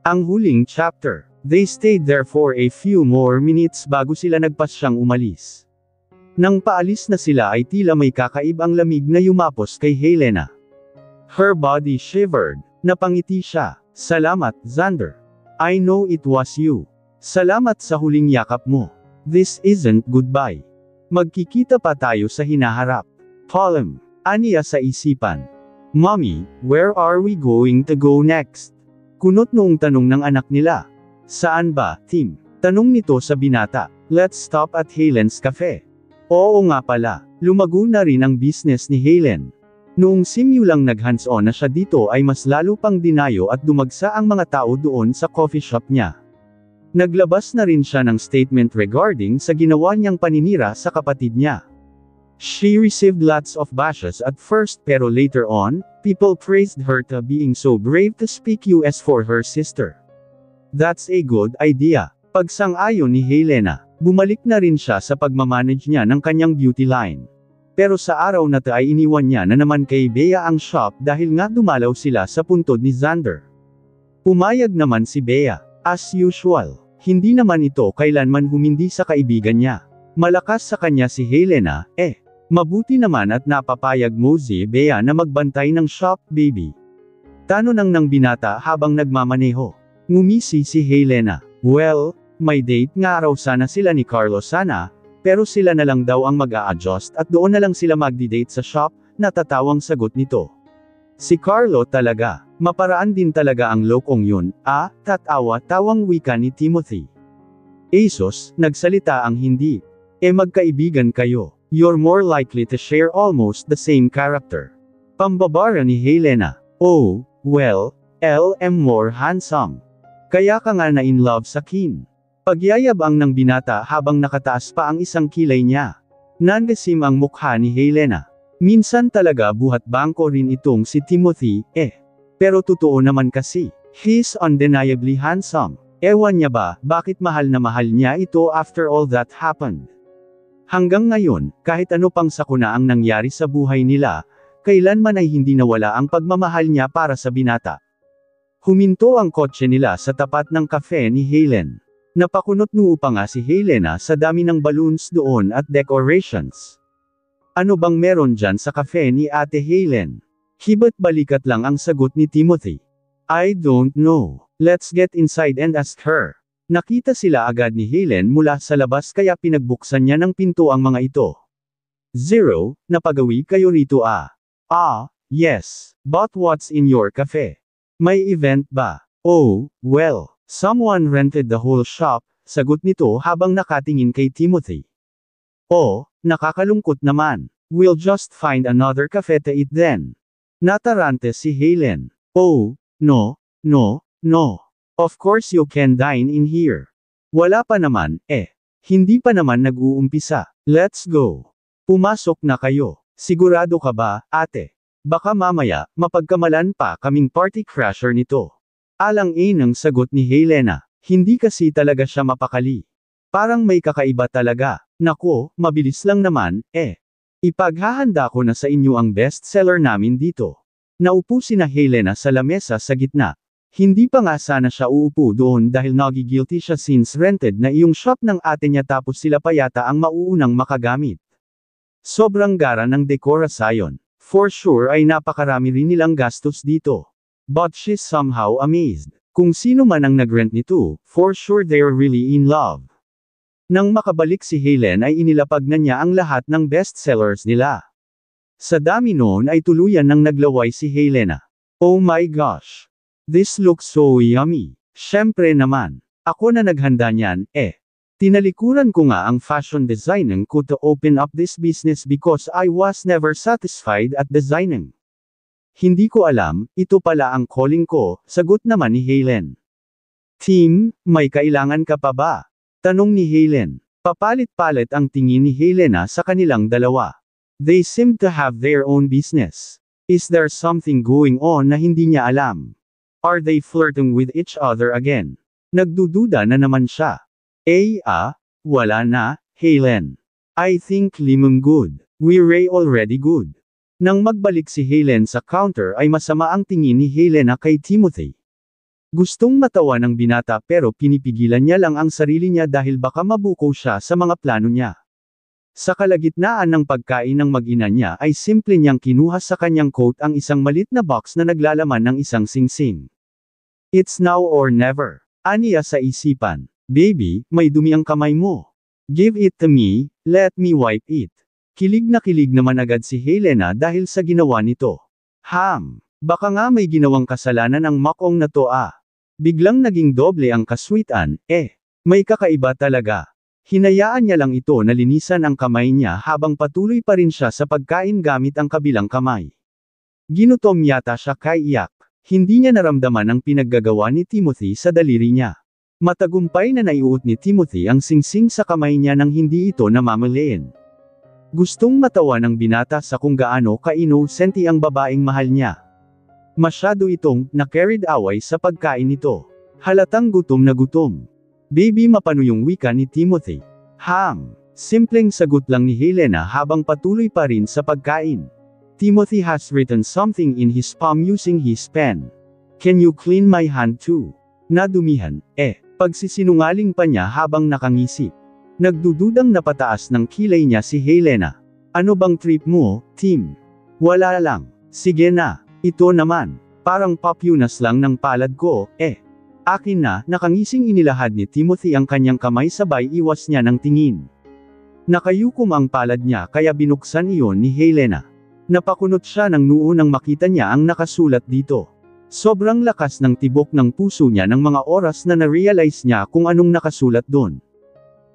Ang huling chapter. They stayed there for a few more minutes bago sila nagpasyang umalis. Nang paalis na sila ay tila may kakaibang lamig na yumapos kay Helena. Her body shivered. Napangiti siya. Salamat, Xander. I know it was you. Salamat sa huling yakap mo. This isn't goodbye. Magkikita pa tayo sa hinaharap. Column. Aniya sa isipan. Mommy, where are we going to go next? Kunot noong tanong ng anak nila. Saan ba, Tim? Tanong nito sa binata. Let's stop at Helen's Cafe. Oo nga pala, lumago na rin ang business ni Helen. Noong simulang nag-hands-on na siya dito ay mas lalo pang dinayo at dumagsa ang mga tao doon sa coffee shop niya. Naglabas na rin siya ng statement regarding sa ginawa niyang paninira sa kapatid niya. She received lots of bashes at first pero later on, people praised her to being so brave to speak US for her sister. That's a good idea. Pagsang-ayon ni Helena, bumalik na rin siya sa pagmamanage niya ng kanyang beauty line. Pero sa araw na ito ay iniwan niya na naman kay Bea ang shop dahil nga dumalaw sila sa puntod ni Xander. Pumayag naman si Bea. As usual, hindi naman ito kailanman humindi sa kaibigan niya. Malakas sa kanya si Helena, mabuti naman at napapayag mo si Bea na magbantay ng shop, baby. Tanong ng binata habang nagmamaneho. Ngumisi si Helena. Well, may date nga raw sana sila ni Carlo sana, pero sila na lang daw ang mag-a-adjust at doon na lang sila magdi-date sa shop, natatawang sagot nito. Si Carlo talaga, maparaan din talaga ang lokong yun, tatawa-tawang wika ni Timothy. Asos, nagsalita ang hindi. Magkaibigan kayo, you're more likely to share almost the same character. Pambabara ni Helena. Oh, well, I'm more handsome. Kaya ka nga na in love sa kin. Pagyayabang ng binata habang nakataas pa ang isang kilay niya. Nangasim ang mukha ni Helena. Minsan talaga buhat bangko rin itong si Timothy, Pero totoo naman kasi, he's undeniably handsome. Ewan niya ba, bakit mahal na mahal niya ito after all that happened. Hanggang ngayon, kahit ano pang sakuna ang nangyari sa buhay nila, kailanman ay hindi nawala ang pagmamahal niya para sa binata. Huminto ang kotse nila sa tapat ng cafe ni Helen. Napakunot-nuo pa nga si Helena sa dami ng balloons doon at decorations. Ano bang meron dyan sa cafe ni Ate Helen? Hiba't balikat lang ang sagot ni Timothy. I don't know. Let's get inside and ask her. Nakita sila agad ni Helen mula sa labas kaya pinagbuksan niya ng pinto ang mga ito. Zero, napagawi kayo rito yes. But what's in your cafe? May event ba? Oh, well, someone rented the whole shop, sagot nito habang nakatingin kay Timothy. Oh, nakakalungkot naman. We'll just find another cafe to eat then. Natarante si Helen. Oh, no. Of course you can dine in here. Wala pa naman, Hindi pa naman nag-uumpisa. Let's go. Pumasok na kayo. Sigurado ka ba, ate? Baka mamaya, mapagkamalan pa kaming party crasher nito. Alang-inang sagot ni Helena. Hindi kasi talaga siya mapakali. Parang may kakaiba talaga. Nako, mabilis lang naman, Ipaghahanda ko na sa inyo ang bestseller namin dito. Naupo sina Helena sa lamesa sa gitna. Hindi pa nga sana siya uupo doon dahil nagigilty siya since rented na iyong shop ng ate niya tapos sila pa yata ang mauunang makagamit. Sobrang gara ng dekorasyon. For sure ay napakarami rin nilang gastos dito. But she's somehow amazed. Kung sino man ang nag-rent nito, for sure they're really in love. Nang makabalik si Helen ay inilapag na niya ang lahat ng bestsellers nila. Sa dami noon ay tuluyan nang naglaway si Helena. Oh my gosh! This looks so yummy. Syempre naman. Ako na naghanda niyan, Tinalikuran ko nga ang fashion designing ko to open up this business because I was never satisfied at designing. Hindi ko alam, ito pala ang calling ko, sagot naman ni Helen. Tim, may kailangan ka pa ba? Tanong ni Helen. Papalit-palit ang tingin ni Helena sa kanilang dalawa. They seem to have their own business. Is there something going on na hindi niya alam? Are they flirting with each other again? Nagdududa na naman siya. Wala na, Helen. I think limang good. We're already good. Nang magbalik si Helen sa counter ay masama ang tingin ni Helena kay Timothy. Gustong matawa ng binata pero pinipigilan niya lang ang sarili niya dahil baka mabuko siya sa mga plano niya. Sa kalagitnaan ng pagkain ng mag-ina niya ay simple niyang kinuha sa kanyang coat ang isang malit na box na naglalaman ng isang singsing. It's now or never. Aniya sa isipan. Baby, may dumi ang kamay mo. Give it to me, let me wipe it. Kilig naman agad si Helena dahil sa ginawa nito. Baka nga may ginawang kasalanan ang makong na to ah. Biglang naging doble ang kaswitan, may kakaiba talaga. Hinayaan niya lang ito na linisan ang kamay niya habang patuloy pa rin siya sa pagkain gamit ang kabilang kamay. Ginutom yata siya kay iyak. Hindi niya naramdaman ang pinaggagawa ni Timothy sa daliri niya. Matagumpay na naiuot ni Timothy ang singsing sa kamay niya nang hindi ito namamaliin. Gustong matawa ng binata sa kung gaano ka-innocent ang babaeng mahal niya. Masyado itong na-carried away sa pagkain nito. Halatang gutom na gutom. Baby, mapano yung wika ni Timothy? Simpleng sagot lang ni Helena habang patuloy pa rin sa pagkain. Timothy has written something in his palm using his pen. Can you clean my hand too? Nadumihan, pagsisinungaling pa niya habang nakangisip. Nagdududang napataas ng kilay niya si Helena. Ano bang trip mo, Tim? Wala lang. Sige na. Ito naman. Parang papunas lang ng palad ko, Akin na, nakangising inilahad ni Timothy ang kanyang kamay sabay iwas niya ng tingin. Nakayukom ang palad niya kaya binuksan iyon ni Helena. Napakunot siya ng noo nang makita niya ang nakasulat dito. Sobrang lakas ng tibok ng puso niya ng mga oras na na-realize niya kung anong nakasulat doon.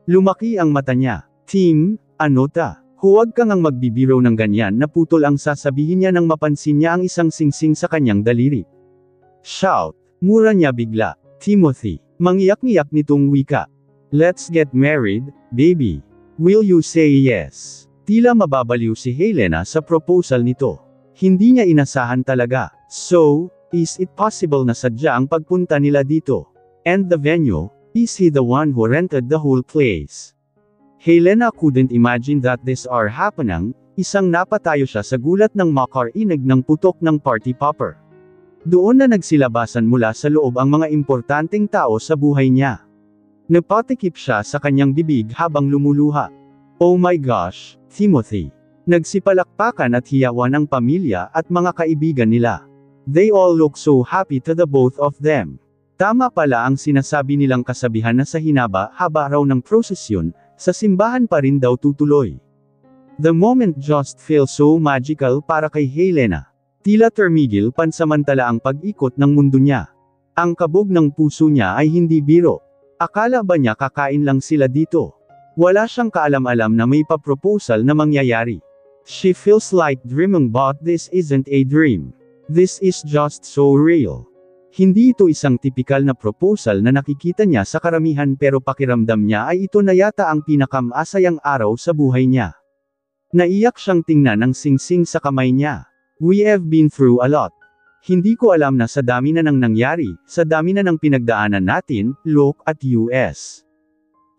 Lumaki ang mata niya. Tim, ano ta? Huwag kang ang magbibiro ng ganyan na putol ang sasabihin niya nang mapansin niya ang isang singsing sa kanyang daliri. Shout! Mura niya bigla. Timothy, mangiyak-ngiyak nitong wika. Let's get married, baby. Will you say yes? Tila mababaliw si Helena sa proposal nito. Hindi niya inasahan talaga. So, is it possible na sadya ang pagpunta nila dito? And the venue, is he the one who rented the whole place? Helena couldn't imagine that this are happening, isang napatayo siya sa gulat ng makarinig ng putok ng party popper. Doon na nagsilabasan mula sa loob ang mga importanteng tao sa buhay niya. Napatikip siya sa kanyang bibig habang lumuluha. Oh my gosh, Timothy. Nagsipalakpakan at hiyawan ang pamilya at mga kaibigan nila. They all look so happy to the both of them. Tama pala ang sinasabi nilang kasabihan na sa hinaba-haba raw ng prosesyon, sa simbahan pa rin daw tutuloy. The moment just feels so magical para kay Helena. Tila tumigil pansamantala ang pag-ikot ng mundo niya. Ang kabog ng puso niya ay hindi biro. Akala ba niya kakain lang sila dito? Wala siyang kaalam-alam na may pa-proposal na mangyayari. She feels like dreaming but this isn't a dream. This is just so real. Hindi ito isang tipikal na proposal na nakikita niya sa karamihan pero pakiramdam niya ay ito na yata ang pinakamasayang araw sa buhay niya. Naiyak siyang tingnan ang singsing sa kamay niya. We have been through a lot. Hindi ko alam na sa dami na nang nangyari, sa dami na ng pinagdaanan natin, look at US.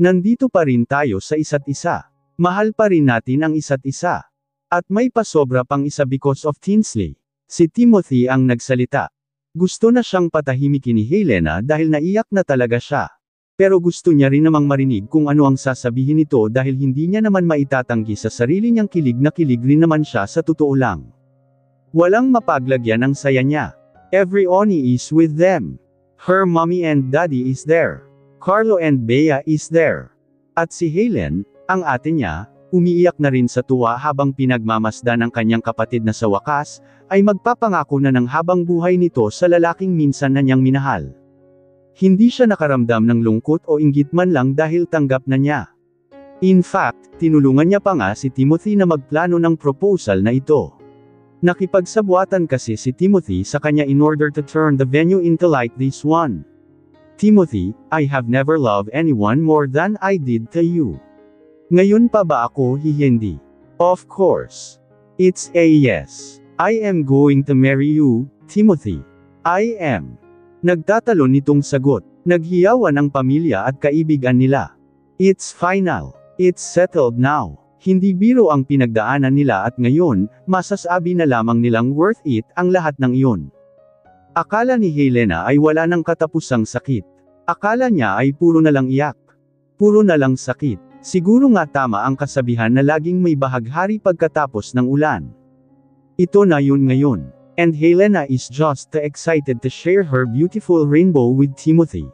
Nandito pa rin tayo sa isa't isa. Mahal pa rin natin ang isa't isa. At may pasobra pang isa because of Tinsley. Si Timothy ang nagsalita. Gusto na siyang patahimikin ni Helena dahil naiyak na talaga siya. Pero gusto niya rin namang marinig kung ano ang sasabihin nito dahil hindi niya naman maitatanggi sa sarili niyang kilig na kilig rin naman siya sa totoo lang. Walang mapaglagyan ang saya niya. Every Oni is with them. Her mommy and daddy is there. Carlo and Bea is there. At si Helen, ang ate niya, umiiyak na rin sa tuwa habang pinagmamasdan ng kanyang kapatid na sa wakas, ay magpapangako na ng habang buhay nito sa lalaking minsan na niyang minahal. Hindi siya nakaramdam ng lungkot o inggit man lang dahil tanggap na niya. In fact, tinulungan niya pa nga si Timothy na magplano ng proposal na ito. Nakipagsabuatan kasi si Timothy sa kanya in order to turn the venue into like this one. Timothy, I have never loved anyone more than I did to you. Ngayon pa ba ako hihindi? Of course. It's a yes. I am going to marry you, Timothy. I am. Nagtatalon nitong sagot. Naghiyawan ang pamilya at kaibigan nila. It's final. It's settled now. Hindi biro ang pinagdaanan nila at ngayon, masasabi na lamang nilang worth it ang lahat ng iyon. Akala ni Helena ay wala ng katapusang sakit. Akala niya ay puro na lang iyak. Puro na lang sakit. Siguro nga tama ang kasabihan na laging may bahaghari pagkatapos ng ulan. Ito na yun ngayon. And Helena is just too excited to share her beautiful rainbow with Timothy.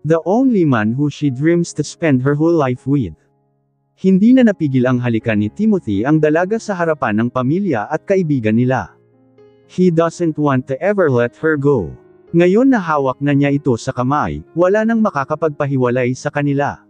The only man who she dreams to spend her whole life with. Hindi na napigil ang halikan ni Timothy ang dalaga sa harapan ng pamilya at kaibigan nila. He doesn't want to ever let her go. Ngayon na hawak na niya ito sa kamay, wala nang makakapagpahiwalay sa kanila.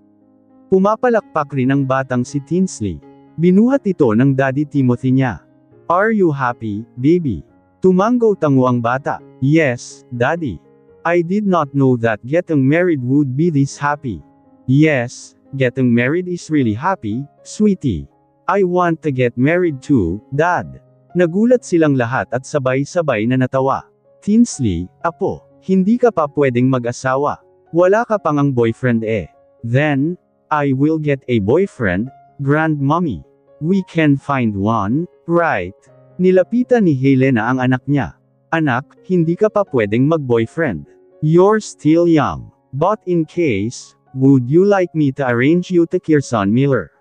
Pumapalakpak rin ang batang si Tinsley. Binuhat ito ng Daddy Timothy niya. Are you happy, baby? Tumanggo-tango ang bata. Yes, Daddy. I did not know that getting married would be this happy. Yes, getting married is really happy, sweetie. I want to get married too, Dad. Nagulat silang lahat at sabay-sabay na natawa. Tinsley, apo, hindi ka pa pwedeng mag-asawa. Wala ka pang ang boyfriend eh. Then, I will get a boyfriend, grandmommy. We can find one, right? Nilapitan ni Helena ang anak niya. Anak, hindi ka pa pwedeng mag-boyfriend. You're still young. But in case, would you like me to arrange you to Kirsan Miller?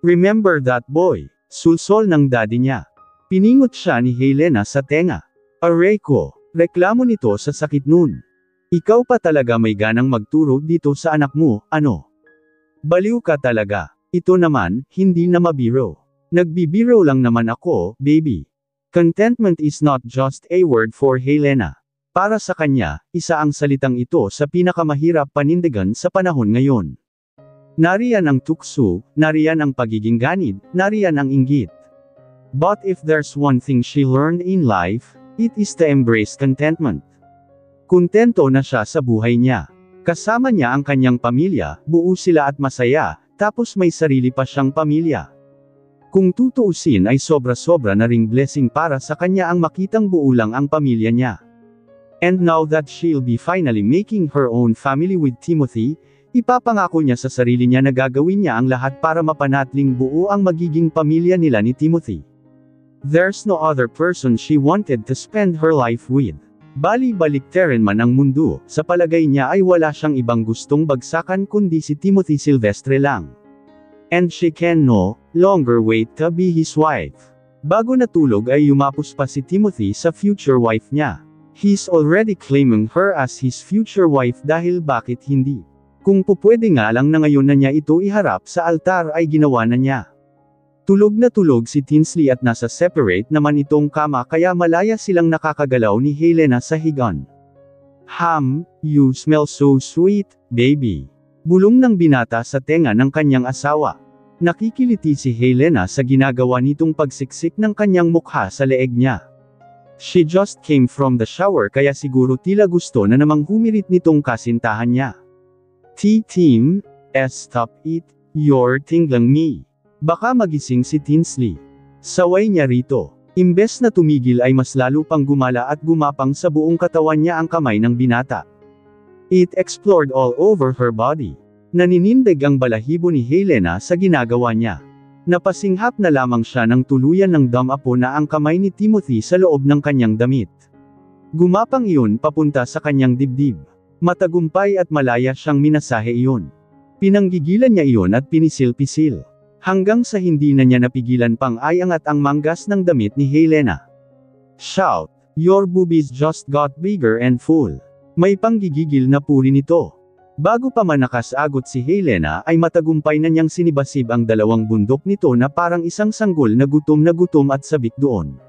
Remember that boy? Sulsol ng daddy niya. Piningot siya ni Helena sa tenga. Aray ko, reklamo nito sa sakit nun. Ikaw pa talaga may ganang magturo dito sa anak mo, ano? Baliw ka talaga. Ito naman, hindi na mabiro. Nagbibiro lang naman ako, baby. Contentment is not just a word for Helena. Para sa kanya, isa ang salitang ito sa pinakamahirap panindigan sa panahon ngayon. Nariyan ang tukso, nariyan ang pagiging ganid, nariyan ang inggit. But if there's one thing she learned in life, it is to embrace contentment. Kontento na siya sa buhay niya. Kasama niya ang kanyang pamilya, buo sila at masaya, tapos may sarili pa siyang pamilya. Kung tutuusin ay sobra-sobra na ring blessing para sa kanya ang makitang buo lang ang pamilya niya. And now that she'll be finally making her own family with Timothy, ipapangako niya sa sarili niya na gagawin niya ang lahat para mapanatling buo ang magiging pamilya nila ni Timothy. There's no other person she wanted to spend her life with. Bali-baliktarin man ang mundo, sa palagay niya ay wala siyang ibang gustong bagsakan kundi si Timothy Silvestre lang. And she can no longer wait to be his wife. Bago natulog ay yumapos pa si Timothy sa future wife niya. He's already claiming her as his future wife dahil bakit hindi? Kung pupwede nga lang na ngayon na niya ito iharap sa altar ay ginawa na niya. Tulog na tulog si Tinsley at nasa separate naman itong kama kaya malaya silang nakakagalaw ni Helena sa higaan. You smell so sweet, baby. Bulong ng binata sa tenga ng kanyang asawa. Nakikiliti si Helena sa ginagawa nitong pagsiksik ng kanyang mukha sa leeg niya. She just came from the shower kaya siguro tila gusto na namang humirit nitong kasintahan niya. Tim, stop it, you're tingling me. Baka magising si Tinsley. Saway niya rito. Imbes na tumigil ay mas lalo pang gumala at gumapang sa buong katawan niya ang kamay ng binata. It explored all over her body. Naninindig ang balahibo ni Helena sa ginagawa niya. Napasinghap na lamang siya ng tuluyan ng damapo na ang kamay ni Timothy sa loob ng kanyang damit. Gumapang iyon papunta sa kanyang dibdib. Matagumpay at malaya siyang minasahe iyon. Pinanggigilan niya iyon at pinisil-pisil. Hanggang sa hindi na niya napigilan pang ayangat ang manggas ng damit ni Helena. Shout, your boobies just got bigger and full. May panggigigil na puri nito. Bago pa man nakasagot si Helena ay matagumpay na niyang sinibasib ang dalawang bundok nito na parang isang sanggol na gutom at sabik doon.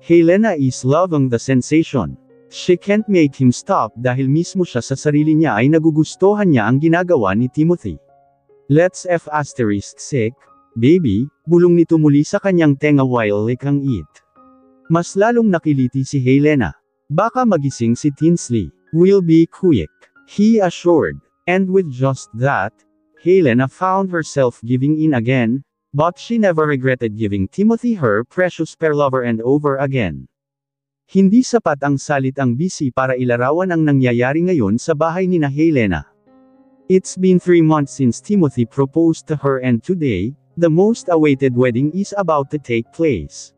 Helena is loving the sensation. She can't make him stop dahil mismo siya sa sarili niya ay nagugustuhan niya ang ginagawa ni Timothy. Let's sick, baby, bulong nito muli sa kanyang tenga while licking it. Mas lalong nakiliti si Helena. Baka magising si Tinsley. We'll be quick, he assured. And with just that, Helena found herself giving in again, but she never regretted giving Timothy her precious pair over and over again. Hindi sapat ang salitang busy para ilarawan ang nangyayari ngayon sa bahay ni Helena. It's been 3 months since Timothy proposed to her and today, the most awaited wedding is about to take place.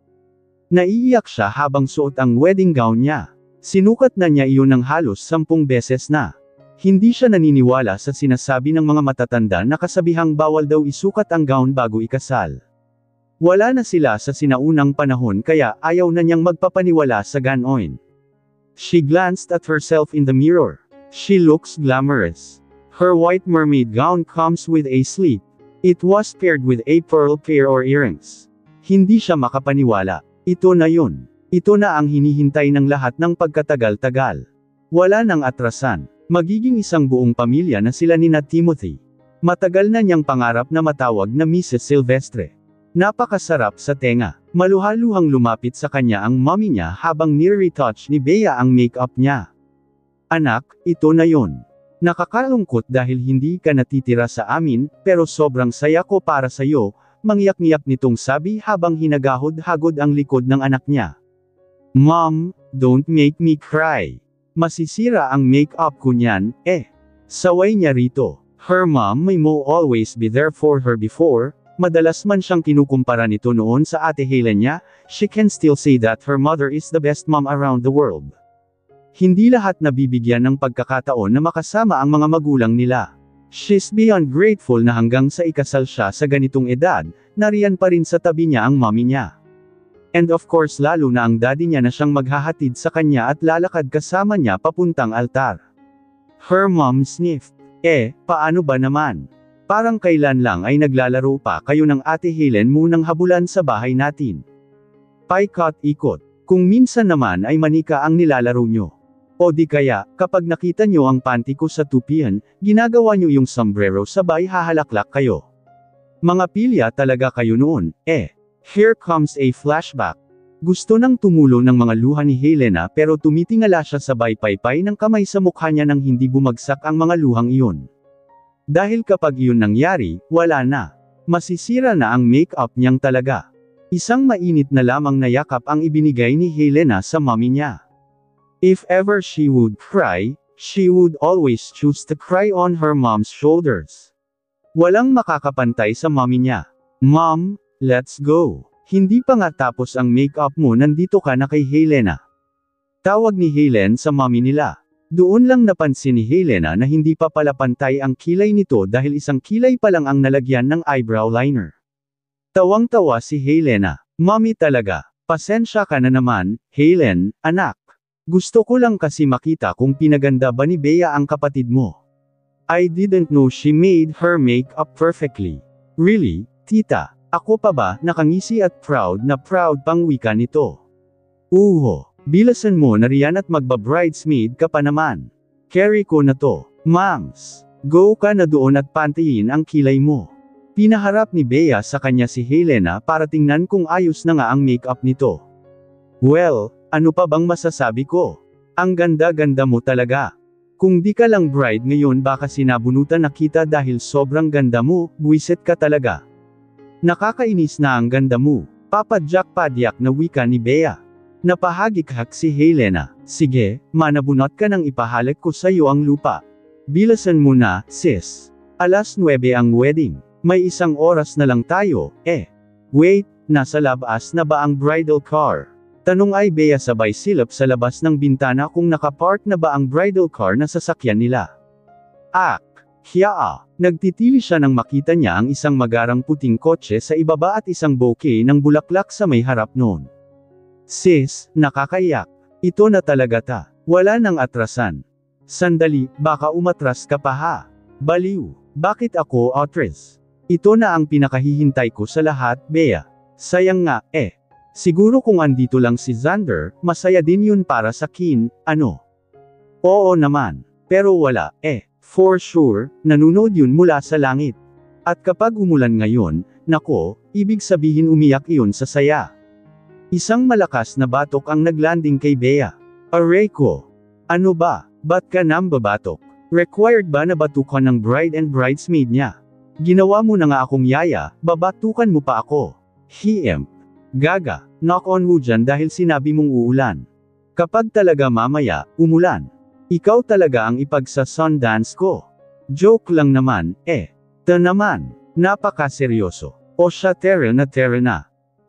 Naiiyak siya habang suot ang wedding gown niya. Sinukat na niya iyon ng halos 10 beses na. Hindi siya naniniwala sa sinasabi ng mga matatanda na kasabihang bawal daw isukat ang gown bago ikasal. Wala na sila sa sinaunang panahon kaya ayaw na niyang magpapaniwala sa ganoon. She glanced at herself in the mirror. She looks glamorous. Her white mermaid gown comes with a slip. It was paired with a pearl pair or earrings. Hindi siya makapaniwala. Ito na yun. Ito na ang hinihintay ng lahat ng pagkatagal-tagal. Wala nang atrasan. Magiging isang buong pamilya na sila ni Timothy. Matagal na niyang pangarap na matawag na Mrs. Silvestre. Napakasarap sa tenga. Maluhaluhang lumapit sa kanya ang mommy niya habang nire-retouch ni Bea ang makeup niya. Anak, ito na yun. Nakakalungkot dahil hindi ka natitira sa amin, pero sobrang saya ko para sa'yo, mangyak-ngiyak nitong sabi habang hinagahod-hagod ang likod ng anak niya. Mom, don't make me cry. Masisira ang make-up ko niyan, eh. Saway niya rito. Her mom may always be there for her before, madalas man siyang kinukumpara nito noon sa ate Helen niya, she can still say that her mother is the best mom around the world. Hindi lahat nabibigyan ng pagkakataon na makasama ang mga magulang nila. She's beyond grateful na hanggang sa ikasal siya sa ganitong edad, nariyan pa rin sa tabi niya ang mommy niya. And of course lalo na ang daddy niya na siyang maghahatid sa kanya at lalakad kasama niya papuntang altar. Her mom sniffed. Paano ba naman? Parang kailan lang ay naglalaro pa kayo ng ate Helen munang habulan sa bahay natin. Paikot-ikot. Kung minsan naman ay manika ang nilalaro nyo. O di kaya, kapag nakita nyo ang panty ko sa tupian, ginagawa nyo yung sombrero sabay hahalaklak kayo. Mga pilya talaga kayo noon, Here comes a flashback. Gusto nang tumulo ng mga luha ni Helena pero tumitingala siya sabay paypay ng kamay sa mukha niya nang hindi bumagsak ang mga luhang iyon. Dahil kapag iyon nangyari, wala na. Masisira na ang make-up niyang talaga. Isang mainit na lamang na yakap ang ibinigay ni Helena sa mommy niya. If ever she would cry, she would always choose to cry on her mom's shoulders. Walang makakapantay sa mommy niya. Mom, let's go. Hindi pa nga tapos ang makeup mo nandito ka na kay Helena. Tawag ni Helen sa mommy nila. Doon lang napansin ni Helena na hindi pa pala pantay ang kilay nito dahil isang kilay pa lang ang nalagyan ng eyebrow liner. Tawang-tawa si Helena. Mommy talaga. Pasensya ka na naman, Helen, anak. Gusto ko lang kasi makita kung pinaganda ba ni Bea ang kapatid mo. I didn't know she made her makeup perfectly. Really, tita? Ako pa ba, nakangisi at proud pang wika nito. Bilasan mo na riyan at magba-bridesmaid ka pa naman. Carry ko na to. Moms, go ka na doon at pantayin ang kilay mo. Pinaharap ni Bea sa kanya si Helena para tingnan kung ayos na nga ang makeup nito. Well, ano pa bang masasabi ko? Ang ganda-ganda mo talaga. Kung di ka lang bride ngayon baka sinabunutan na kita dahil sobrang ganda mo, buwisit ka talaga. Nakakainis na ang ganda mo. Papadyak-padyak na wika ni Bea. Napahagik-hak si Helena. Sige, manabunot ka nang ipahalik ko sa iyo ang lupa. Bilasan mo na, sis. 9:00 ang wedding. May 1 oras na lang tayo, Wait, nasa labas na ba ang bridal car? Tanong ay Bea sabay silap sa labas ng bintana kung nakapark na ba ang bridal car na sasakyan nila. Nagtitili siya nang makita niya ang isang magarang puting kotse sa ibaba at isang bouquet ng bulaklak sa may harap noon. Sis, nakakaiyak. Ito na talaga ta. Wala nang atrasan. Sandali, baka umatras ka pa ha. Baliw. Bakit ako atras? Ito na ang pinakahihintay ko sa lahat, Bea. Sayang nga, Siguro kung andito lang si Xander, masaya din yun para sa kin, ano? Oo naman. Pero wala, For sure, nanunod yun mula sa langit. At kapag umulan ngayon, nako, ibig sabihin umiyak iyon sa saya. Isang malakas na batok ang naglanding kay Bea. Aray ko. Ano ba? Ba't ka nambabatok? Required ba na batukan ng bride and bridesmaid niya? Ginawa mo na nga akong yaya, babatukan mo pa ako. Gaga, knock on wood dyan dahil sinabi mong uulan. Kapag talaga mamaya, umulan. Ikaw talaga ang ipagsa-sundance ko. Joke lang naman, Ta naman, napaka-seryoso. O siya tere na.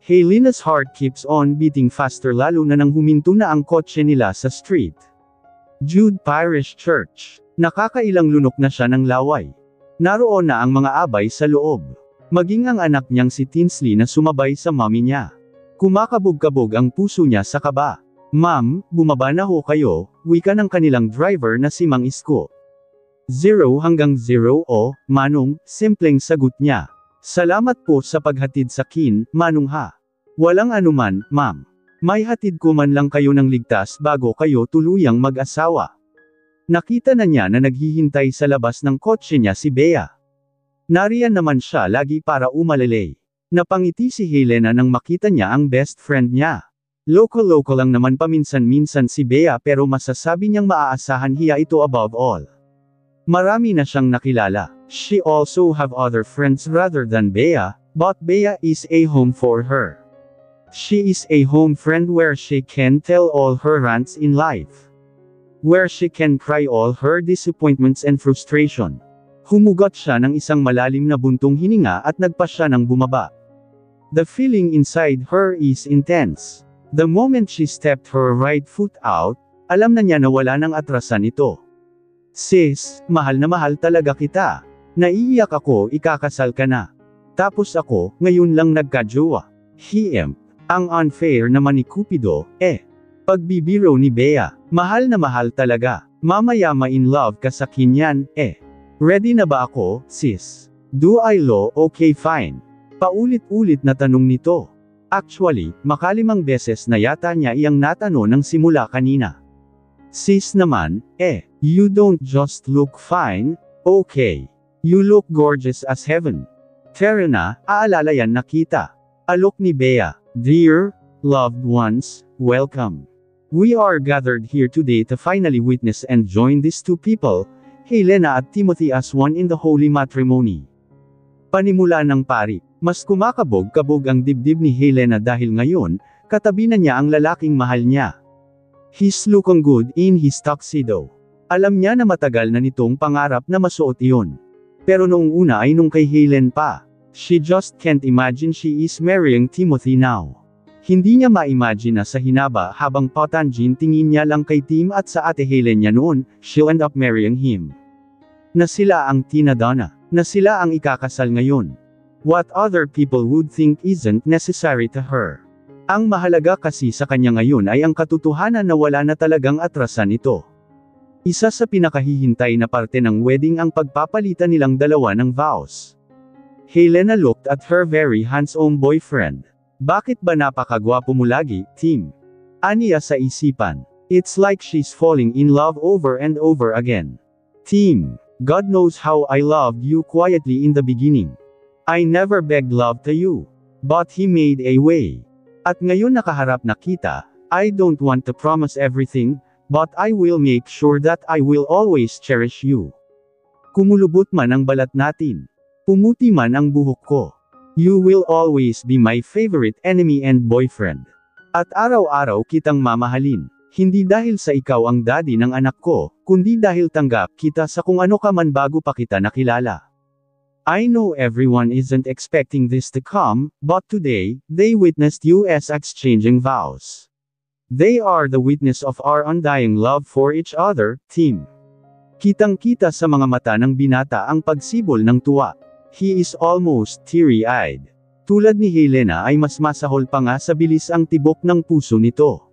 Helena's heart keeps on beating faster lalo na nang huminto na ang kotse nila sa street Jude Parish Church. Nakakailang lunok na siya ng laway. Naroon na ang mga abay sa loob. Maging ang anak niyang si Tinsley na sumabay sa mommy niya. Kumakabog-kabog ang puso niya sa kaba. Ma'am, bumaba na ho kayo, wika ng kanilang driver na si Mang Isko. 0 hanggang 0 o, Manong, simpleng sagot niya. Salamat po sa paghatid sa kin, Manong ha. Walang anuman, ma'am. May hatid ko man lang kayo ng ligtas bago kayo tuluyang mag-asawa. Nakita na niya na naghihintay sa labas ng kotse niya si Bea. Nariyan naman siya lagi para umalelay. Napangiti si Helena nang makita niya ang best friend niya. Loko-loko lang naman paminsan-minsan si Bea pero masasabi niyang maaasahan hiya ito above all. Marami na siyang nakilala. She also have other friends rather than Bea, but Bea is a home for her. She is a home friend where she can tell all her rants in life. Where she can cry all her disappointments and frustration. Humugot siya ng isang malalim na buntong hininga at nagpa siya ng bumaba. The feeling inside her is intense. The moment she stepped her right foot out, alam na niya na wala nang atrasan ito. Sis, mahal na mahal talaga kita. Naiiyak ako, ikakasal ka na. Tapos ako, ngayon lang nagkajowa. Hiem. Ang unfair naman ni Cupido, Pagbibiro ni Bea, mahal na mahal talaga. Mamaya ma-in love ka sa kinyan, Ready na ba ako, sis? Do I lo okay fine? Paulit-ulit na tanong nito. Actually, makalimang beses na yata niya iyang natanong ng simula kanina. Sis naman, you don't just look fine, okay. You look gorgeous as heaven. Tara na, aalala yan na kita. Alok ni Bea, dear, loved ones, welcome. We are gathered here today to finally witness and join these two people, Helena at Timothy as one in the holy matrimony. Panimula ng pari, mas kumakabog-kabog ang dibdib ni Helena dahil ngayon, katabi na niya ang lalaking mahal niya. He's looking good in his tuxedo. Alam niya na matagal na nitong pangarap na masuot iyon. Pero noong una ay nung kay Helen pa. She just can't imagine she is marrying Timothy now. Hindi niya ma-imagine na sa hinaba habang patanjin tingin niya lang kay Tim at sa ate Helen niya noon, she'll end up marrying him. Na sila ang tinadana. Na sila ang ikakasal ngayon. What other people would think isn't necessary to her. Ang mahalaga kasi sa kanya ngayon ay ang katotohanan na wala na talagang atrasan ito. Isa sa pinakahihintay na parte ng wedding ang pagpapalitan nilang dalawa ng vows. Helena looked at her very handsome boyfriend. Bakit ba napakagwapo mo lagi, Tim? Aniya sa isipan. It's like she's falling in love over and over again. Tim, God knows how I loved you quietly in the beginning. I never begged love to you. But He made a way. At ngayon nakaharap na kita, I don't want to promise everything, but I will make sure that I will always cherish you. Kumulubot man ang balat natin. Pumuti man ang buhok ko. You will always be my favorite enemy and boyfriend. At araw-araw kitang mamahalin. Hindi dahil sa ikaw ang daddy ng anak ko, kundi dahil tanggap kita sa kung ano ka man bago pa kita nakilala. I know everyone isn't expecting this to come, but today, they witnessed us exchanging vows. They are the witness of our undying love for each other, Tim. Kitang-kita sa mga mata ng binata ang pagsibol ng tuwa. He is almost teary-eyed. Tulad ni Helena ay mas masahol pa nga sa bilis ang tibok ng puso nito.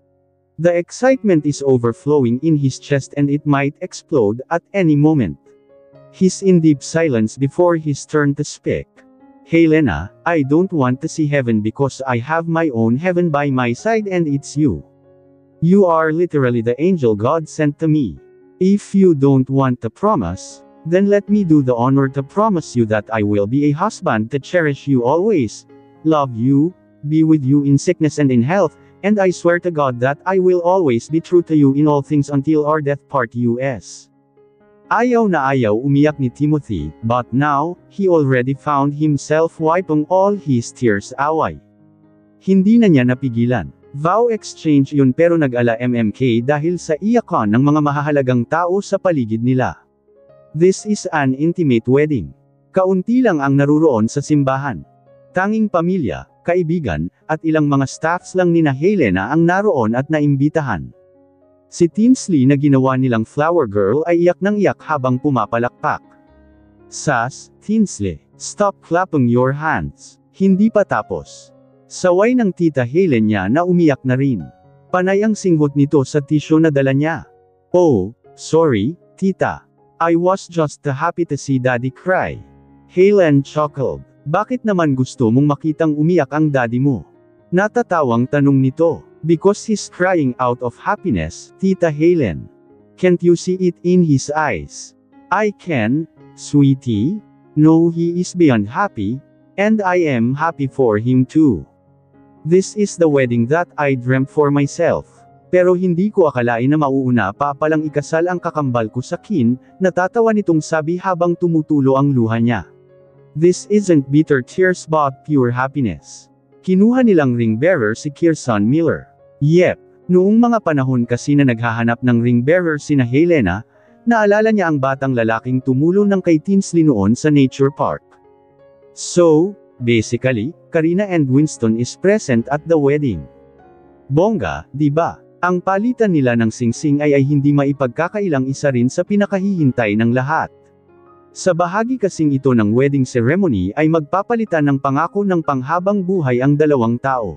The excitement is overflowing in his chest and it might explode at any moment. He's in deep silence before his turn to speak. Helena, I don't want to see heaven because I have my own heaven by my side and it's you. You are literally the angel God sent to me. If you don't want to promise, then let me do the honor to promise you that I will be a husband to cherish you always, love you, be with you in sickness and in health, and I swear to God that I will always be true to you in all things until our death part us. Ayaw na ayaw umiyak ni Timothy, but now, he already found himself wiping all his tears away. Hindi na niya napigilan. Vow exchange yun pero nag-ala MMK dahil sa iyakan ng mga mahahalagang tao sa paligid nila. This is an intimate wedding. Kaunti lang ang naruroon sa simbahan. Tanging pamilya, kaibigan, at ilang mga staffs lang nina Helena ang naroon at naimbitahan. Si Tinsley na ginawa nilang flower girl ay iyak ng iyak habang pumapalakpak. Sas, Tinsley, stop clapping your hands. Hindi pa tapos. Saway ng tita Helen niya na umiyak na rin. Panay ang singhot nito sa tisyo na dala niya. Oh, sorry, tita. I was just happy to see daddy cry. Helen chuckled. Bakit naman gusto mong makitang umiyak ang daddy mo? Natatawang tanong nito. Because he's crying out of happiness, Tita Helen. Can't you see it in his eyes? I can, sweetie. No, he is beyond happy, and I am happy for him too. This is the wedding that I dreamt for myself. Pero hindi ko akalain na mauuna pa palang ikasal ang kakambal ko sa kin, natatawa nitong sabi habang tumutulo ang luha niya. This isn't bitter tears but pure happiness. Kinuha nilang ring bearer si Kirsten Miller. Yep, noong mga panahon kasi na naghahanap ng ring bearer sina Helena, naalala niya ang batang lalaking tumulong ng kay Tinsley noon sa nature park. So, basically, Karina and Winston is present at the wedding. Bongga, di ba? Ang palitan nila ng singsing ay hindi maipagkakailang isa rin sa pinakahihintay ng lahat. Sa bahagi kasing ito ng wedding ceremony ay magpapalitan ng pangako ng panghabang buhay ang dalawang tao.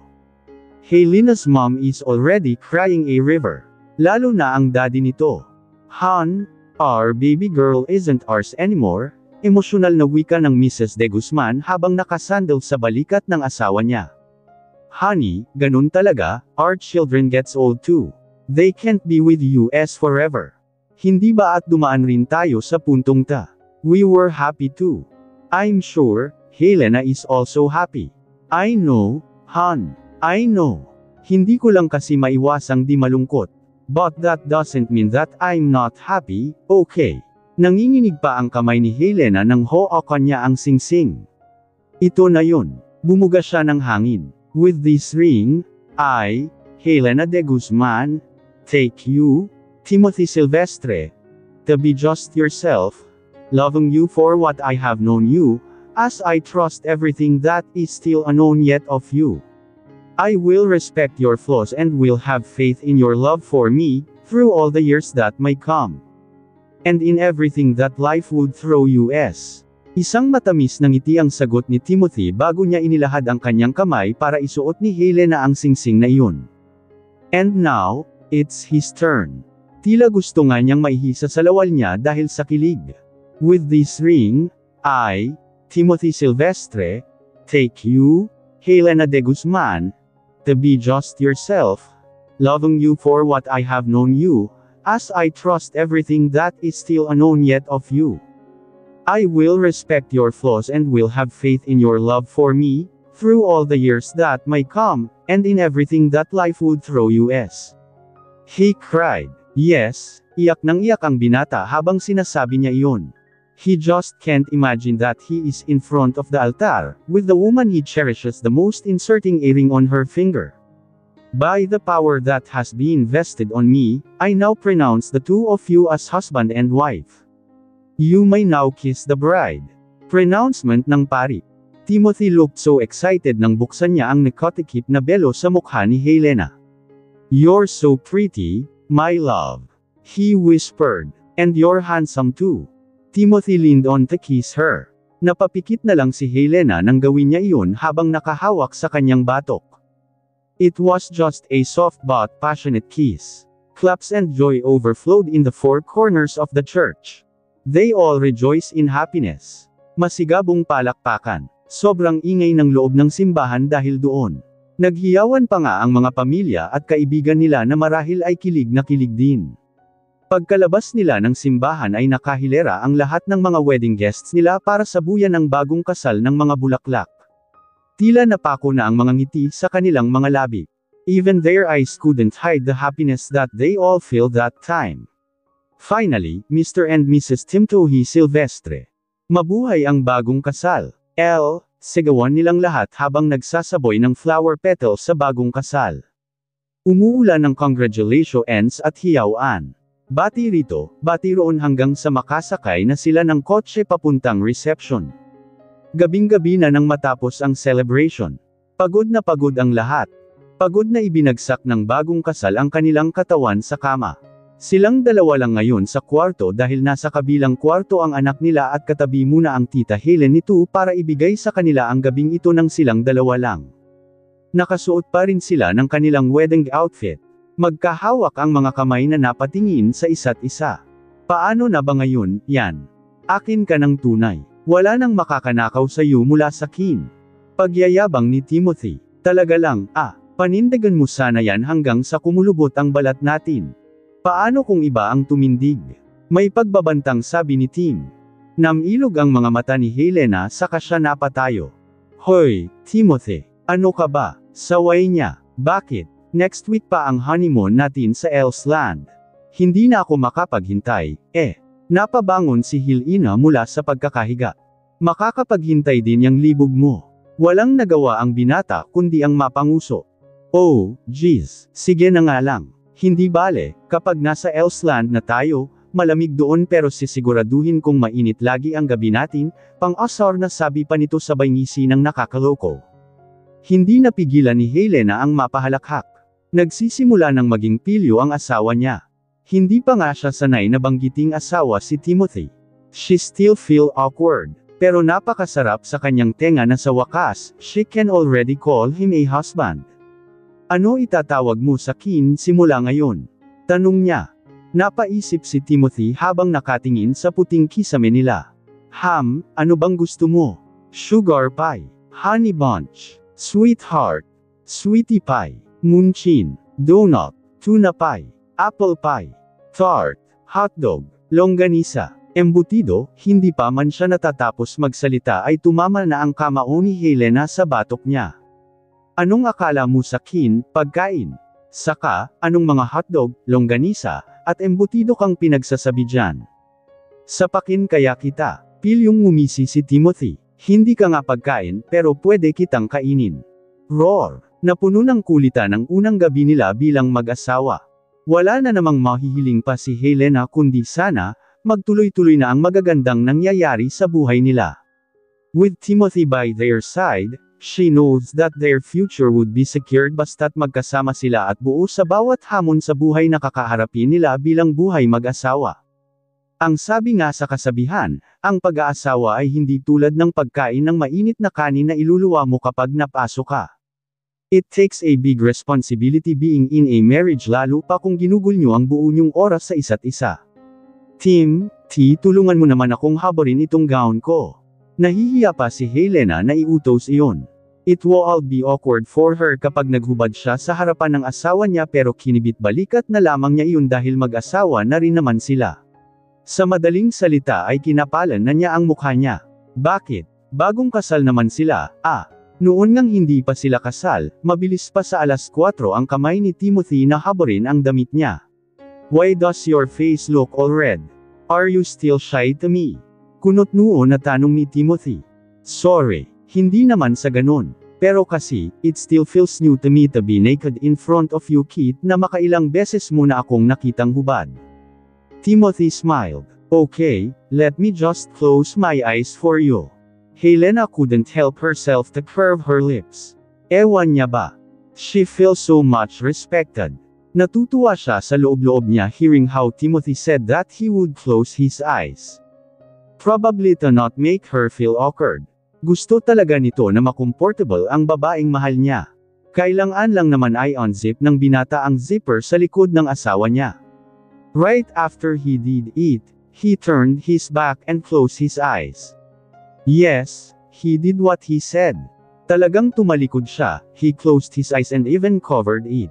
Helena's mom is already crying a river. Lalo na ang daddy nito. Han, our baby girl isn't ours anymore, emosyonal na wika ng Mrs. De Guzman habang nakasandal sa balikat ng asawa niya. Honey, ganun talaga, our children gets old too. They can't be with you as forever. Hindi ba at dumaan rin tayo sa puntong ta? We were happy too. I'm sure, Helena is also happy. I know, Han. I know. Hindi ko lang kasi maiwasang di malungkot. But that doesn't mean that I'm not happy, okay. Nanginginig pa ang kamay ni Helena nang hookan niya ang singsing. Ito na yun. Bumuga siya ng hangin. With this ring, I, Helena de Guzman, take you, Timothy Silvestre, to be just yourself, loving you for what I have known you, as I trust everything that is still unknown yet of you. I will respect your flaws and will have faith in your love for me, through all the years that may come. And in everything that life would throw you as. Isang matamis na ngiti ang sagot ni Timothy bago niya inilahad ang kanyang kamay para isuot ni Helena ang singsing na iyon. And now, it's his turn. Tila gusto nga niyang maihisa sa lawal niya dahil sa kilig. With this ring, I, Timothy Silvestre, take you, Helena de Guzman, to be just yourself, loving you for what I have known you, as I trust everything that is still unknown yet of you. I will respect your flaws and will have faith in your love for me, through all the years that may come, and in everything that life would throw you as. He cried. Yes, iyak nang iyak ang binata habang sinasabi niya iyon. He just can't imagine that he is in front of the altar, with the woman he cherishes the most inserting a ring on her finger. By the power that has been vested on me, I now pronounce the two of you as husband and wife. You may now kiss the bride. Pronouncement ng pari. Timothy looked so excited nang buksan niya ang nakatikip na belo sa mukha ni Helena. You're so pretty, my love. He whispered. And you're handsome too. Timothy leaned on to kiss her. Napapikit na lang si Helena nang gawin niya iyon habang nakahawak sa kanyang batok. It was just a soft but passionate kiss. Claps and joy overflowed in the four corners of the church. They all rejoiced in happiness. Masigabong palakpakan. Sobrang ingay ng loob ng simbahan dahil doon. Naghiyawan pa nga ang mga pamilya at kaibigan nila na marahil ay kilig na kilig din. Pagkalabas nila ng simbahan ay nakahilera ang lahat ng mga wedding guests nila para sabuyan ang bagong kasal ng mga bulaklak. Tila napako na ang mga ngiti sa kanilang mga labi. Even their eyes couldn't hide the happiness that they all feel that time. Finally, Mr. and Mrs. Timothy Silvestre. Mabuhay ang bagong kasal. Sigawan nilang lahat habang nagsasaboy ng flower petals sa bagong kasal. Umuulan ng congratulations at hiyawaan. Bati rito, bati roon hanggang sa makasakay na sila ng kotse papuntang reception. Gabing-gabi na nang matapos ang celebration. Pagod na pagod ang lahat. Pagod na ibinagsak ng bagong kasal ang kanilang katawan sa kama. Silang dalawa lang ngayon sa kwarto dahil nasa kabilang kwarto ang anak nila at katabi muna ang tita Helen nito para ibigay sa kanila ang gabing ito ng silang dalawa lang. Nakasuot pa rin sila ng kanilang wedding outfit. Magkahawak ang mga kamay na napatingin sa isa't isa. Paano na ba ngayon, yan? Akin ka ng tunay. Wala nang makakanakaw sa iyo mula sa kin. Pagyayabang ni Timothy. Talaga lang, panindigan mo sana yan hanggang sa kumulubot ang balat natin. Paano kung iba ang tumindig? May pagbabantang sabi ni Tim. Namilog ang mga mata ni Helena saka siya napatayo. Hoy, Timothy, ano ka ba? Saway niya. Bakit? Next week pa ang honeymoon natin sa Elsland. Hindi na ako makapaghintay, Napabangon si Helena mula sa pagkakahiga. Makakapaghintay din yang libog mo. Walang nagawa ang binata kundi ang mapanguso. Oh, jeez, sige na nga lang. Hindi bale, kapag nasa Elsland na tayo, malamig doon pero sisiguraduhin kong mainit lagi ang gabi natin, pang-asar na sabi pa nito sabay ngisi ng nakakaloko. Hindi napigilan ni Helena ang mapahalakhak. Nagsisimula ng maging pilyo ang asawa niya. Hindi pa nga siya sanay na banggiting asawa si Timothy. She still feel awkward, pero napakasarap sa kanyang tenga na sa wakas, she can already call him a husband. Ano itatawag mo sa kin simula ngayon? Tanong niya. Napaisip si Timothy habang nakatingin sa puting kisame nila. Ano bang gusto mo? Sugar pie, honey bunch, sweetheart, sweetie pie, munchin, donut, tuna pie, apple pie, tart, hotdog, longganisa, embutido. Hindi pa man siya natatapos magsalita ay tumama na ang kamao ni Helena sa batok niya. Anong akala mo sa kin, pagkain? Saka, anong mga hotdog, longganisa, at embutido kang pinagsasabi dyan? Sapakin kaya kita. Pilyong ngumisi si Timothy. Hindi ka nga pagkain, pero pwede kitang kainin. Roar! Napuno ng kulitan ang unang gabi nila bilang mag-asawa. Wala na namang mahihiling pa si Helena kundi sana, magtuloy-tuloy na ang magagandang nangyayari sa buhay nila. With Timothy by their side, she knows that their future would be secured basta't magkasama sila at buo sa bawat hamon sa buhay na kakaharapin nila bilang buhay mag-asawa. Ang sabi nga sa kasabihan, ang pag-aasawa ay hindi tulad ng pagkain ng mainit na kanin na iluluwa mo kapag napaso ka. It takes a big responsibility being in a marriage lalo pa kung ginugol nyo ang buo nyong oras sa isa't isa. Tim, tulungan mo naman akong habarin itong gown ko. Nahihiya pa si Helena na iutos iyon. It will be awkward for her kapag naghubad siya sa harapan ng asawa niya pero kinibit balikat na lamang niya iyon dahil mag-asawa na rin naman sila. Sa madaling salita ay kinapalan na niya ang mukha niya. Bakit? Bagong kasal naman sila, Noon ngang hindi pa sila kasal, mabilis pa sa 4:00 ang kamay ni Timothy na habarin ang damit niya. Why does your face look all red? Are you still shy to me? Kunot noo na tanong ni Timothy. Sorry, hindi naman sa ganun. Pero kasi, it still feels new to me to be naked in front of you Kit na makailang beses mo na akong nakitang hubad. Timothy smiled. Okay, let me just close my eyes for you. Helena couldn't help herself to curve her lips. Ewan niya ba? She feels so much respected. Natutuwa siya sa loob-loob niya hearing how Timothy said that he would close his eyes. Probably to not make her feel awkward. Gusto talaga nito na makomportable ang babaeng mahal niya. Kailangan lang naman ay unzip ng binata ang zipper sa likod ng asawa niya. Right after he did it, he turned his back and closed his eyes. Yes, he did what he said. Talagang tumalikod siya, he closed his eyes and even covered it.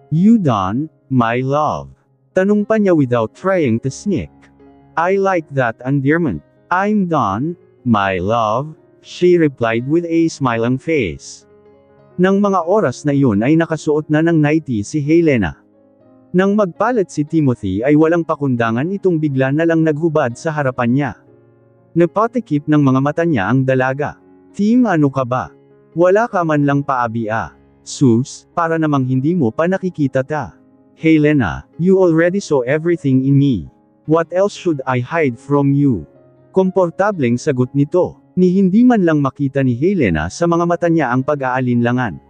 You done, my love? Tanong pa niya without trying to sneak. I like that endearment. I'm done, my love, she replied with a smiling face. Nang mga oras na iyon ay nakasuot na ng nightie si Helena. Nang magpalat si Timothy ay walang pakundangan itong bigla na lang naghubad sa harapan niya. Napatikip ng mga mata niya ang dalaga. Tim, ano ka ba? Wala ka man lang paabi. Sus, para namang hindi mo pa nakikita ta. Helena, you already saw everything in me. What else should I hide from you? Komportableng sagot nito. Ni hindi man lang makita ni Helena sa mga mata niya ang pag-aalinlangan.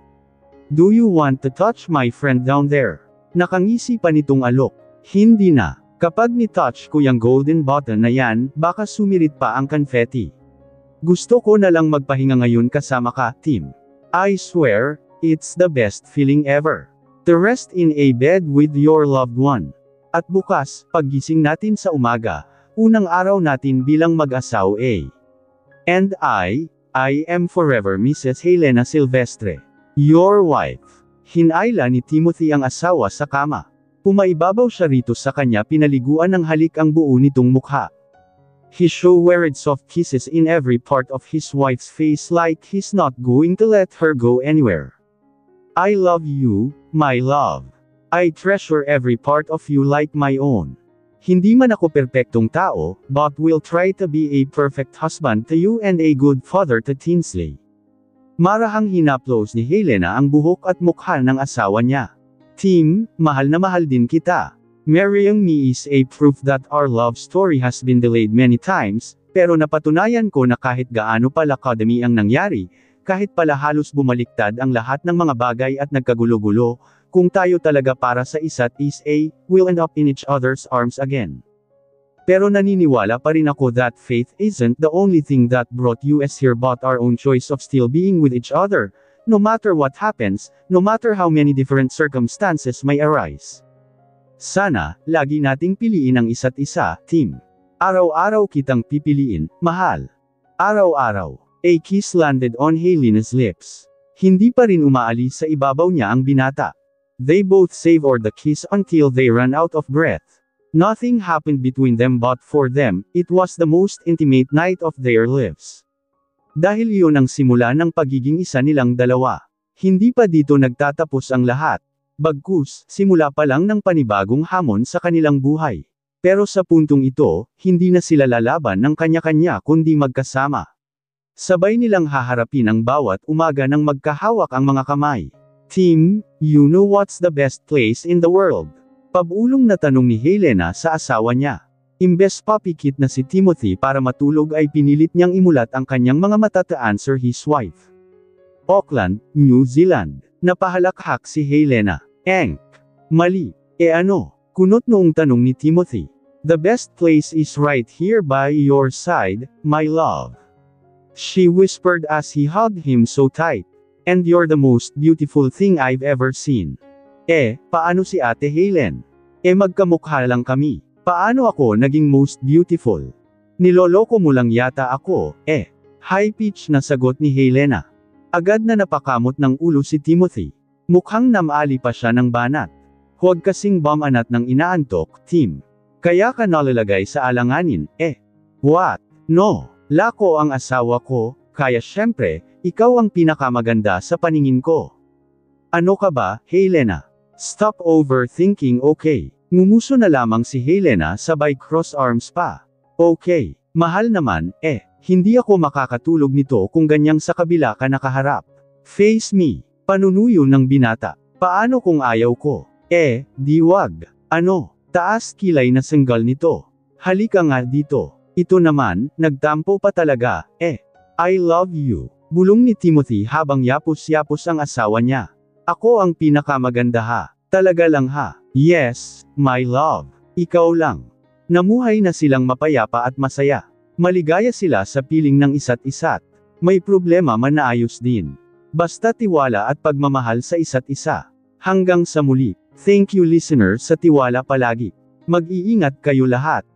Do you want to touch my friend down there? Nakangisi pa nitong alok. Hindi na. Kapag ni-touch ko yung golden button na yan, baka sumirit pa ang confetti. Gusto ko na lang magpahinga ngayon kasama ka, Tim. I swear, it's the best feeling ever. To rest in a bed with your loved one. At bukas, paggising natin sa umaga, unang araw natin bilang mag-asawa. And I am forever Mrs. Helena Silvestre. Your wife. Hinayla ni Timothy ang asawa sa kama. Pumaibabaw siya rito sa kanya, pinaliguan ng halik ang buo nitong mukha. He showered soft kisses in every part of his wife's face like he's not going to let her go anywhere. I love you, my love. I treasure every part of you like my own. Hindi man ako perpektong tao, but will try to be a perfect husband to you and a good father to Tinsley. Marahang hinaplos ni Helena ang buhok at mukha ng asawa niya. Tim, mahal na mahal din kita. Marrying me is a proof that our love story has been delayed many times, pero napatunayan ko na kahit gaano pala kadami ang nangyari, kahit pala halos bumaliktad ang lahat ng mga bagay at nagkagulo-gulo, kung tayo talaga para sa isa't isa, we'll end up in each other's arms again. Pero naniniwala pa rin ako that faith isn't the only thing that brought us here but our own choice of still being with each other. No matter what happens, no matter how many different circumstances may arise. Sana, lagi nating piliin ang isa't isa, Tim. Araw-araw kitang pipiliin, mahal. Araw-araw. A kiss landed on Helena's lips. Hindi pa rin umaalis sa ibabaw niya ang binata. They both savored the kiss until they ran out of breath. Nothing happened between them but for them, it was the most intimate night of their lives. Dahil iyon ang simula ng pagiging isa nilang dalawa. Hindi pa dito nagtatapos ang lahat. Bagkus, simula pa lang ng panibagong hamon sa kanilang buhay. Pero sa puntong ito, hindi na sila lalaban ng kanya-kanya kundi magkasama. Sabay nilang haharapin ang bawat umaga ng magkahawak ang mga kamay. Tim, you know what's the best place in the world? Pabulong na tanong ni Helena sa asawa niya. Imbes papikit na si Timothy para matulog ay pinilit niyang imulat ang kanyang mga mata to answer his wife. Auckland, New Zealand. Napahalakhak si Helena. Enk. Mali. Ano? Kunot noong tanong ni Timothy. The best place is right here by your side, my love. She whispered as he hugged him so tight. And you're the most beautiful thing I've ever seen. Paano si Ate Helen? Magkamukha lang kami. Paano ako naging most beautiful? Niloloko mo lang yata ako, High-pitch na sagot ni Helena. Agad na napakamot ng ulo si Timothy. Mukhang namali pa siya ng banat. Huwag kasing bamanat ng inaantok, Tim. Kaya ka nalalagay sa alanganin, What? No. Lako ang asawa ko, kaya syempre, ikaw ang pinakamaganda sa paningin ko. Ano ka ba, Helena? Stop overthinking, okay? Ngumuso na lamang si Helena sabay cross arms pa. Okay, mahal naman, hindi ako makakatulog nito kung ganyang sa kabila ka nakaharap. Face me, panunuyo ng binata. Paano kung ayaw ko? Di wag. Ano, taas kilay na senggal nito. Halika nga dito. Ito naman, nagtampo pa talaga, I love you. Bulong ni Timothy habang yapos-yapos ang asawa niya. Ako ang pinakamaganda ha. Talaga lang ha. Yes, my love. Ikaw lang. Namuhay na silang mapayapa at masaya. Maligaya sila sa piling ng isa't isa't. May problema man naayos din. Basta tiwala at pagmamahal sa isa't isa. Hanggang sa muli. Thank you listener sa tiwala palagi. Mag-iingat kayo lahat.